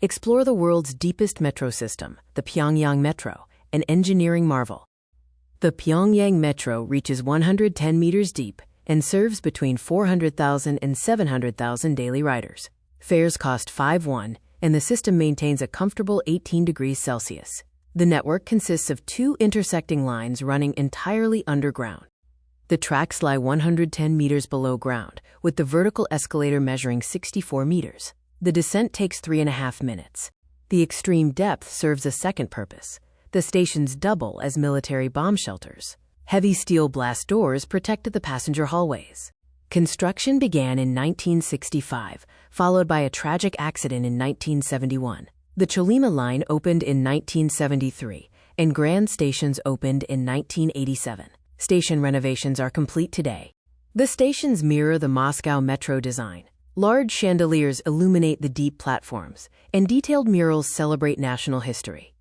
Explore the world's deepest metro system, the Pyongyang Metro, an engineering marvel. The Pyongyang Metro reaches 110 meters deep and serves between 400,000 and 700,000 daily riders. Fares cost 5 won, and the system maintains a comfortable 18 degrees Celsius. The network consists of 2 intersecting lines running entirely underground. The tracks lie 110 meters below ground, with the vertical escalator measuring 64 meters. The descent takes 3.5 minutes. The extreme depth serves a second purpose. The stations double as military bomb shelters. Heavy steel blast doors protected the passenger hallways. Construction began in 1965, followed by a tragic accident in 1971. The Cholima line opened in 1973, and Grand Stations opened in 1987. Station renovations are complete today. The stations mirror the Moscow metro design. Large chandeliers illuminate the deep platforms, and detailed murals celebrate national history.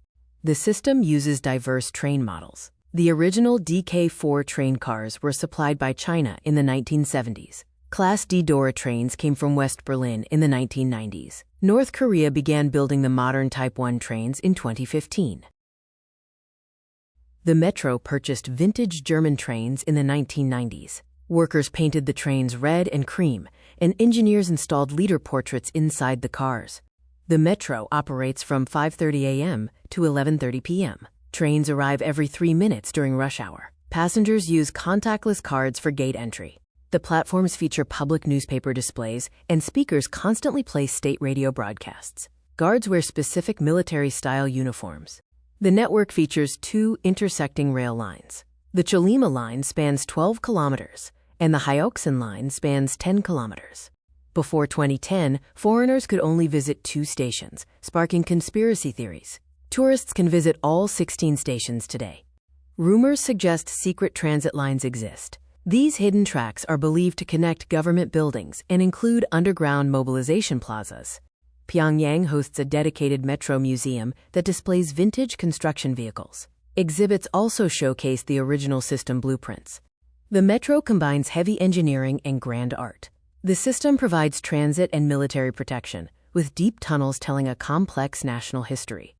The system uses diverse train models. The original DK4 train cars were supplied by China in the 1970s. Class D Dora trains came from West Berlin in the 1990s. North Korea began building the modern Type 1 trains in 2015. The Metro purchased vintage German trains in the 1990s. Workers painted the trains red and cream, and engineers installed leader portraits inside the cars. The Metro operates from 5:30 a.m. to 11:30 p.m. Trains arrive every 3 minutes during rush hour. Passengers use contactless cards for gate entry. The platforms feature public newspaper displays, and speakers constantly play state radio broadcasts. Guards wear specific military-style uniforms. The network features 2 intersecting rail lines. The Cholima line spans 12 kilometers, and the Hyeoksan line spans 10 kilometers. Before 2010, foreigners could only visit 2 stations, sparking conspiracy theories. Tourists can visit all 16 stations today. Rumors suggest secret transit lines exist. These hidden tracks are believed to connect government buildings and include underground mobilization plazas. Pyongyang hosts a dedicated metro museum that displays vintage construction vehicles. Exhibits also showcase the original system blueprints. The metro combines heavy engineering and grand art. The system provides transit and military protection, with deep tunnels telling a complex national history.